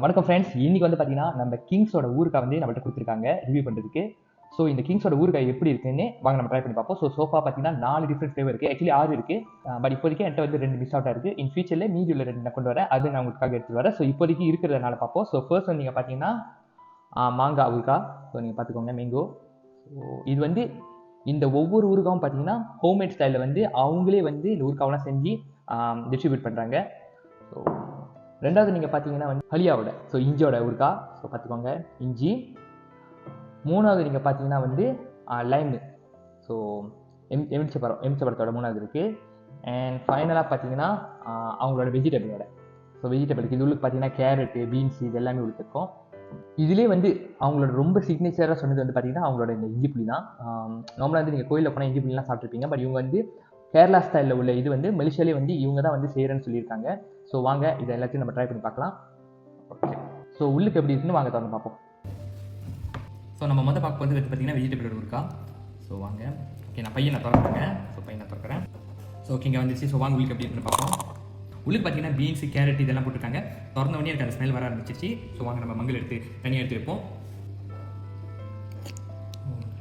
வணக்கம் ஃப்ரெண்ட்ஸ், இன்னைக்கு வந்து பார்த்தீங்கன்னா நம்ம கிங்ஸோட ஊறுகாய் வந்து நம்மள்ட்ட கொடுத்துருக்காங்க ரிவ்யூ பண்ணுறதுக்கு. ஸோ இந்த கிங்ஸோட ஊறுகாய் எப்படி இருக்குன்னு வாங்க நம்ம ட்ரை பண்ணி பார்ப்போம். சோஃபா பார்த்தீங்கன்னா 4 டிஃப்ரெண்ட் ஃப்ளேவர் இருக்குது, ஆக்சுவலி 6 இருக்குது. பட் இப்போதைக்கு என்கிட்ட வந்து 2 மிஸ் அவுட்டாக இருக்குது. இன் ஃபியூச்சரில் மீதி உள்ள 2 நான் கொண்டு வரேன், அது நான் உங்களுக்காக எடுத்துகிட்டு வரேன். ஸோ இப்போதைக்கு இருக்கிறதுனால பார்ப்போம். ஸோ ஃபர்ஸ்ட் வந்து நீங்கள் பார்த்தீங்கன்னா மாங்காய் ஊறுகாய். ஸோ நீங்கள் பார்த்துக்கோங்க, மேங்கோ. ஸோ இது வந்து இந்த ஒவ்வொரு ஊறுகாவும் பார்த்தீங்கன்னா ஹோம்மேட் ஸ்டைலில் வந்து அவங்களே வந்து இந்த ஊறுகாவெல்லாம் செஞ்சு டிஸ்ட்ரிபியூட் பண்ணுறாங்க. ஸோ ரெண்டாவது நீங்கள் பார்த்தீங்கன்னா வந்து ஹலியாவோட, ஸோ இஞ்சியோட ஊறுகாய். ஸோ பார்த்துக்கோங்க, இஞ்சி. மூணாவது நீங்கள் பார்த்தீங்கன்னா வந்து லைமு, ஸோ எலுமிச்சப்பழத்தோட மூணாவது இருக்குது. அண்ட் ஃபைனலாக பார்த்தீங்கன்னா அவங்களோட வெஜிடபிளோட. ஸோ வெஜிடபிளுக்கு இது உள்ளுக்கு பார்த்தீங்கன்னா கேரட்டு, பீன்ஸ், இது எல்லாமே உள்ளுக்கு இருக்கும். இதிலே வந்து அவங்களோட ரொம்ப சிக்னேச்சராக சொன்னது வந்து பார்த்தீங்கன்னா அவங்களோட இந்த இஞ்சி புளி தான். நார்மலாக வந்து நீங்கள் கோயிலில் போனால் இஞ்சி புளிலாம் சாப்பிட்ருப்பீங்க, பட் இவங்க வந்து கேரளா ஸ்டைலில் உள்ள இது வந்து மலேசியாலே வந்து இவங்க தான் வந்து செய்கிறேன்னு சொல்லியிருக்காங்க. ஸோ வாங்க இதை எல்லாத்தையும் நம்ம ட்ரை பண்ணி பார்க்கலாம். ஓகே, ஸோ உள்ளுக்கு எப்படி இருக்குன்னு வாங்க திறந்து பார்ப்போம். ஸோ நம்ம மொதல் பார்க்க வந்து பார்த்தீங்கன்னா வெஜிடபிள் இருக்கா. ஸோ வாங்க, ஓகே, நான் பையனை திறக்கிறேங்க. ஸோ பையனை திறக்கிறேன். ஸோ ஓகே, இங்கே வந்துச்சு. ஸோ வாங்க உள்ளுக்கு எப்படி இருக்குன்னு பார்ப்போம். உள்ளுக்கு பார்த்தீங்கன்னா பீன்ஸு, கேரட் இதெல்லாம் போட்டிருக்காங்க. திறந்த உடனே எனக்கு அந்த ஸ்மெல் வர ஆரம்பிச்சிச்சு. ஸோ வாங்க நம்ம மங்கள் எடுத்து தனியாக எடுத்து வைப்போம்.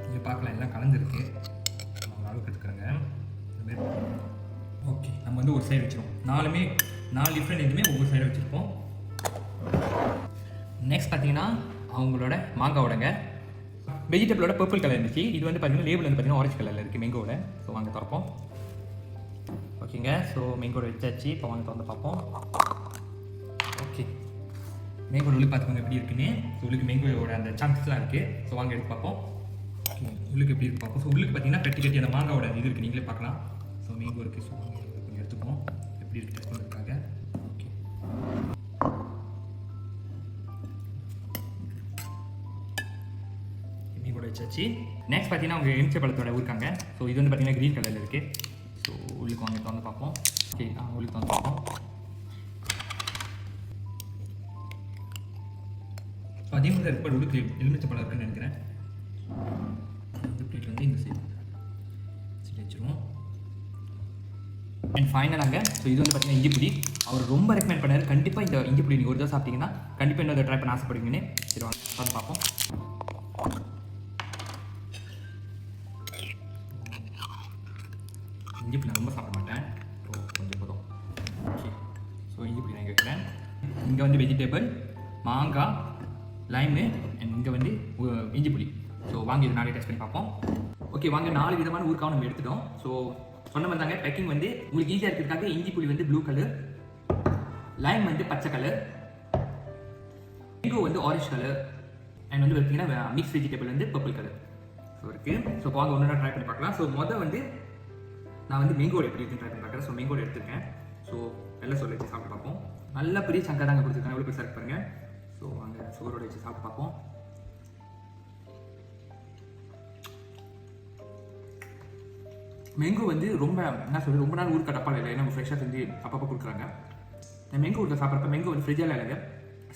இங்கே பார்க்கலாம், எல்லாம் கலந்துருக்கு. அளவுக்கு எடுத்துக்கிறேங்க. ஓகே, நம்ம வந்து ஒரு சைடு வச்சுருவோம். 4 டிஃப்ரெண்ட் இதுவுமே ஒவ்வொரு சைடு வச்சுருப்போம். நெக்ஸ்ட் பார்த்தீங்கன்னா அவங்களோட மாங்காவோடங்க வெஜிடபிளோட பர்பிள் கலர் இருந்துச்சு. இது வந்து பார்த்தீங்கன்னா லேபிள் வந்து பார்த்தீங்கன்னா ஆரஞ்சு கலரில் இருக்குது மேங்கோட. ஸோ வாங்க திறப்போம். ஓகேங்க, ஸோ மேங்கோட வச்சாச்சு. இப்போ வாங்க திறந்து பார்ப்போம். ஓகே, மேங்கோட உள்ளுக்கு பார்த்துக்கோங்க எப்படி இருக்குன்னு. ஸோ உள்ளுக்கு மேங்கோட அந்த சங்க்ஸ்லாம் இருக்குது. ஸோ வாங்க எடுத்து பார்ப்போம். ஓகே, உள்ளுக்கு எப்படி இருக்கு பார்ப்போம். ஸோ உள்ளுக்கு பார்த்தீங்கன்னா கட்டி கட்டி அந்த மாங்காவோட இது இருக்குது, நீங்களே பார்க்கலாம். ஸோ மேங்கோ இருக்குது. ஸோ கொஞ்சம் எடுத்துப்போம், எப்படி இருக்குது டெஸ்ட் பண்ணுறதுக்காக. ஓகே, மேங்கோட வச்சாச்சு. நெக்ஸ்ட் பார்த்தீங்கன்னா அவங்க எலுமிச்சப்பழத்தோட ஊருக்காங்க. ஸோ இது வந்து பார்த்தீங்கன்னா க்ரீன் கலரில் இருக்குது. ஸோ உள்ளுக்கு வாங்க வந்து பார்ப்போம். ஓகே, உள்ளுக்கு வந்து பார்ப்போம். ஸோ அதே மாதிரி இருக்க உள்ளுக்கு எலுமிச்சப்பழம் இருக்குன்னு நினைக்கிறேன். பிளேட் வந்து இந்த சைடு வச்சுருவோம். அண்ட் ஃபைனலாக ஸோ இது வந்து பார்த்தீங்கன்னா இஞ்சி புளி. அவர் ரொம்ப ரெக்கமெண்ட் பண்ணார், கண்டிப்பாக இந்த இஞ்சி புளி நீங்கள் ஒரு தடவை சாப்பிட்டீங்கன்னா கண்டிப்பாக இன்னொரு ட்ரை பண்ண ஆசைப்படுவீங்கன்னு. சரி வாங்க பார்த்து பார்ப்போம். இஞ்சி புளி நான் ரொம்ப சாப்பிட மாட்டேன், கொஞ்சம் போதும். ஓகே, ஸோ இஞ்சி புளி நான் இங்கே வைக்கிறேன். இங்கே வந்து வெஜிடபிள், மாங்காய், லைமு, அண்ட் இங்கே வந்து இஞ்சி புளி. ஸோ வாங்க இது 4 டெஸ்ட் பண்ணி பார்ப்போம். ஓகே, வாங்க 4 விதமான ஊறுகாய் நம்ம எடுத்துட்டோம். ஸோ சொன்ன வந்தாங்க பேக்கிங் வந்து உங்களுக்கு ஈஸியாக இருக்கிறதுக்காக இஞ்சி புளி வந்து ப்ளூ கலர், லைம் வந்து பச்சை கலர், மேங்கோ வந்து ஆரஞ்சு கலர், அண்ட் வந்து பார்த்தீங்கன்னா மிக்ஸ் வெஜிடபிள் வந்து பர்பிள் கலர். ஸோ இருக்குது. ஸோ வாங்க ஒன்று ட்ரை பண்ணி பார்க்கலாம். ஸோ மொதல் வந்து நான் வந்து மேங்கோட எப்படி இருக்குன்னு ட்ரை பண்ணி பார்க்குறேன். ஸோ மேங்கோட எடுத்துருக்கேன். ஸோ எல்லாம் சொல்ல வச்சு சாப்பிட்டு பார்ப்போம். நல்லா பெரிய சங்காக தாங்க கொடுத்துருக்காங்க, எவ்வளோ பெருசாக பாருங்க. ஸோ வாங்க சுகரோட வச்சு சாப்பிட்டு பார்ப்போம். மேங்கோ வந்து ரொம்ப என்ன சொல்றது, ரொம்ப நாள் ஊருக்க டப்பால் இல்லை, நம்ம ஃப்ரெஷ்ஷாக செஞ்சு அப்பப்போ கொடுக்குறாங்க. மேங்கோ ஊருக்க சாப்பிட்றப்ப மேங்கோ வந்து ஃப்ரிட்ஜில் இல்லைங்க,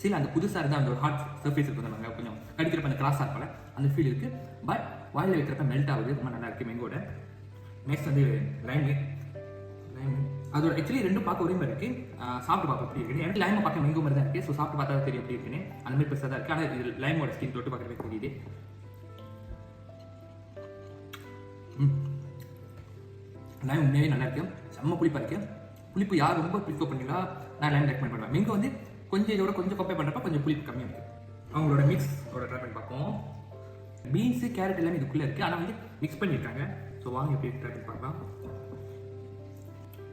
சில அந்த புதுசாக இருந்தால் அந்த ஒரு ஹார்ட் சர்ஃபேஸ் இருக்கும், நம்ம கொஞ்சம் கடிக்கிறப்ப அந்த கிராஸாக இருப்பால அந்த ஃபீல் இருக்குது. பட் வாயில் வைக்கிறப்ப மெல்ட் ஆகுது, ரொம்ப நல்லா இருக்குது மேங்கோட. நெக்ஸ்ட் வந்து லைமு. அதோட ஆக்சுவலி 2 பார்க்க ஒரே மாதிரி இருக்குது. சாப்பிட்டு பார்க்க எப்படி இருக்குன்னு எனக்கு லைமை பார்க்க மேங்கோ மாதிரி தான் இருக்குது. ஸோ சாப்பிட்டு பார்த்தா தெரியும் எப்படி இருக்குன்னு. அந்த மாதிரி பெருசாக தான் இருக்குது. ஆனால் இது லைமோட ஸ்கின் தொட்டு பார்க்குறதுக்கு தெரியுது. லைம் உண்மையாகவே நல்லா இருக்குது, செம்ம புளிப்பாக இருக்குது. புளிப்பு யார் ரொம்ப ப்ரிஃபர் பண்ணீங்களா நான் லைம் ரெக்கமெண்ட் பண்ணுவேன். மேங்கோ வந்து கொஞ்சம் இதோட கொஞ்சம் கம்பேர் பண்ணுறப்ப கொஞ்சம் புளிப்பு கம்மியாக இருக்குது. அவங்களோட மிக்ஸோட ட்ரை பண்ணி பார்ப்போம். பீன்ஸு, கேரட் எல்லாமே இதுக்குள்ளே இருக்குது, ஆனால் வந்து மிக்ஸ் பண்ணியிருக்காங்க. ஸோ வாங்க எப்படி ட்ரை பண்ணி பார்க்கலாம்.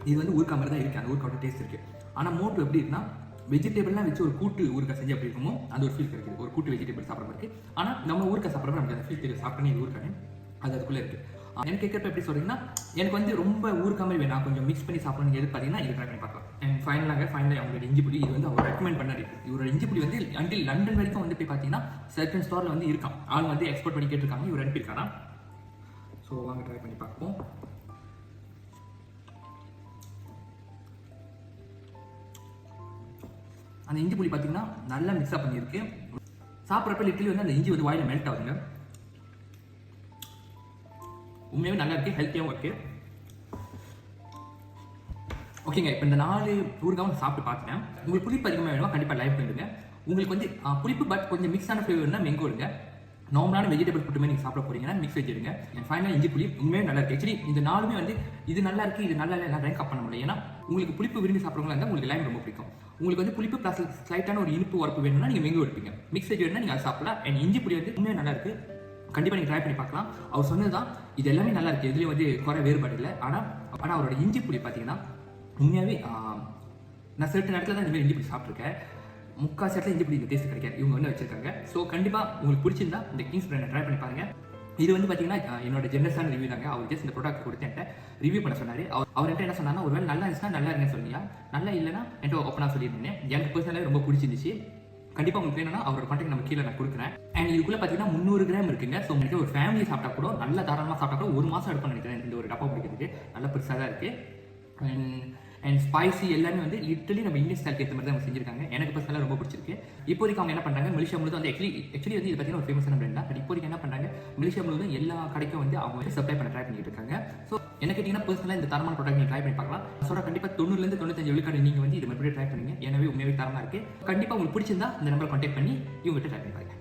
இது வந்து ஊறுகாய் மாதிரி தான் இருக்குது, அந்த ஊறுகாயோட டேஸ்ட் இருக்குது. ஆனால் மோட்டு எப்படி இருக்குன்னா வெஜிடபிள்லாம் வச்சு ஒரு கூட்டு ஊறுகாய் செஞ்சு எப்படி இருக்குமோ அந்த ஒரு ஃபீல் கிடைக்குது, ஒரு கூட்டு வெஜிடபிள் சாப்பிட்ற மாதிரி இருக்குது. ஆனால் நம்ம ஊறுகாய் சாப்பிட்றப்ப நமக்கு அந்த ஃபீல் தெரியும், சாப்பிட்டே இது ஊறுகாய் அது அதுக்குள்ளே இருக்குது. எனக்கு கேட்குறப்ப எப்படி சொல்கிறீங்கன்னா எனக்கு வந்து ரொம்ப ஊறுகாய் மாதிரி வேணாம், கொஞ்சம் மிக்ஸ் பண்ணி சாப்பிடணும் எது பார்த்தீங்கன்னா இது ட்ரை பண்ணி பார்க்கலாம். அண்ட் ஃபைனலாக அவங்களோட இஞ்சி புளி, இது வந்து அவர் ரெக்கமெண்ட் பண்ணாரு. இவரோட இஞ்சி புளி வந்து அண்டில் லண்டன் வரைக்கும் வந்து போய் பார்த்தீங்கன்னா சர்டன் ஸ்டோரில் வந்து இருக்கான், ஆள் வந்து எக்ஸ்போர்ட் பண்ணி கேட்டிருக்காங்க, இவர் அனுப்பியிருக்காரா. ஸோ வாங்க ட்ரை பண்ணி பார்ப்போம். அந்த இஞ்சி புளி பார்த்தீங்கன்னா நல்லா மிக்ஸ் அப் பண்ணியிருக்கு. சாப்பிட்றப்ப லிட்டலி வந்து அந்த இஞ்சி வந்து வாயில் மெல்ட் ஆகுதுங்க. உண்மையாகவே நல்லா இருக்குது, ஹெல்த்தியாகவும் இருக்குது. ஓகேங்க, இப்போ இந்த 4 ஊறுகாவும் சாப்பிட்டு பார்த்துட்டேன். உங்களுக்கு புளிப்பு அதிகமாக வேணுமா கண்டிப்பாக லைவ் பண்ணுங்க. உங்களுக்கு வந்து புளிப்பு பட் கொஞ்சம் மிக்ஸான ஃப்ளேவர்னா மேங்கோ எடுங்க. நார்மலான வெஜிடபிள் ஃபுட்டுமே நீங்கள் சாப்பிட போறீங்கன்னா மிக்ஸ் வெஜ் எடுங்க. அண்ட் ஃபைனலாக இஞ்சி புளி உண்மையாக நல்லா இருக்கு. ஆக்சுவலி இந்த நாலுமே வந்து இது நல்லா இருக்கு இது நல்லா இல்லை எல்லாம் ரேங்க் அப் பண்ண முடியல. ஏன்னா உங்களுக்கு புளிப்பு விரும்பி சாப்பிட்றவங்களா இருந்தால் உங்களுக்கு எல்லாமே ரொம்ப பிடிக்கும். உங்களுக்கு வந்து புளிப்பு ப்ளஸ் ஸ்லைட்டான ஒரு இனிப்பு உரப்பு வேணும்னா நீங்கள் மேங்கோ எடுப்பீங்க. மிக்ஸ் வெஜ் வேணும்னா நீங்கள் அதை சாப்பிடலாம். அண்ட் இஞ்சி புளி வந்து உண்மையாக நல்லா இருக்கு. கண்டிப்பாக நீங்கள் ட்ரை பண்ணி பார்க்கலாம். அவர் சொன்னதுதான் இது எல்லாமே நல்லா இருக்கு, எதுலேயும் வந்து குறை வேறுபாடு இல்லை. ஆனால் அவரோட இஞ்சி புளி பார்த்தீங்கன்னா உண்மையாகவே நான் certain இடத்துல தான் இந்த மாதிரி இஞ்சி புளி சாப்பிட்ருக்கேன். முக்கால் இடத்துல இஞ்சி புளி இந்த டேஸ்ட் கிடைக்காது, இவங்க வந்து வச்சிருக்காங்க. ஸோ கண்டிப்பாக உங்களுக்கு பிடிச்சிருந்தா இந்த கிங்ஸ் பிராண்டை ட்ரை பண்ணி பாருங்க. இது வந்து பார்த்தீங்கன்னா என்னோட ஜெனரஸான ரிவ்யூ தாங்க. அவர் ஜஸ்ட் இந்த ப்ராடக்ட் கொடுத்து என்கிட்ட ரிவ்யூ பண்ண சொன்னார். அவர் என்கிட்ட என்ன சொன்னார்னா, ஒருவேளை நல்லா இருந்துச்சுன்னா நல்லா இருங்கன்னு சொன்னீங்க, நல்லா இல்லைன்னா என்கிட்ட ஓப்பனாக சொல்லியிருந்தேன். எனக்கு பர்சனலாக ரொம்ப பிடிச்சிருந்துச்சு. கண்டிப்பாக உங்களுக்கு வேணும்னா அவரோட கான்டாக்ட் நம்ம கீழே நான் கொடுக்குறேன். அண்ட் இதுக்குள்ளே பார்த்தீங்கன்னா 300 கிராம் இருக்குங்க. ஸோ உங்களுக்கு ஒரு ஃபேமிலி சாப்பிட்டா கூட நல்ல தாராளமாக சாப்பிட்டா கூட 1 மாதம் எடுப்பேன்னு நினைக்கிறேன் இந்த ஒரு டப்பா பிடிக்கிறதுக்கு. நல்லா பெருசாக தான் இருக்குது. அண்ட் ஸ்பைசி எல்லாமே வந்து லிட்டரலி நம்ம இந்தியன் ஸ்டைலுக்கு ஏற்ற மாதிரி தான் அவங்க செஞ்சிருக்காங்க. எனக்கு பர்சனலாக ரொம்ப பிடிச்சிருக்கு. இப்போதைக்கு அவங்க என்ன பண்ணுறாங்க, மலேசியா முழுவதும் வந்து ஆக்சுவலி வந்து இது பார்த்தீங்கன்னா ஒரு ஃபேமஸான பிராண்ட் தான். பட் இப்போதைக்கு என்ன பண்ணுறாங்க, மலேசியா முழுவதும் எல்லா கடைக்கும் வந்து அவங்க வந்து சப்ளை பண்ண ட்ரை பண்ணிட்டு இருக்காங்க. ஸோ என்ன கேட்டிங்கன்னா பர்சனலாக இந்த தரமான ப்ராடக்ட் நீங்கள் ட்ரை பண்ணி பார்க்கலாம். சொல்கிற கண்டிப்பாக 90 to 95 விழுக்காடு நீங்கள் வந்து இது மாதிரி ட்ரை பண்ணுங்க. எனவே உண்மையாகவே தரமாக இருக்குது. கண்டிப்பாக உங்களுக்கு பிடிச்சிருந்தா இந்த நம்பரை கான்டாக்ட் பண்ணி இவங்ககிட்ட ட்ரை பண்ணி பாருங்க.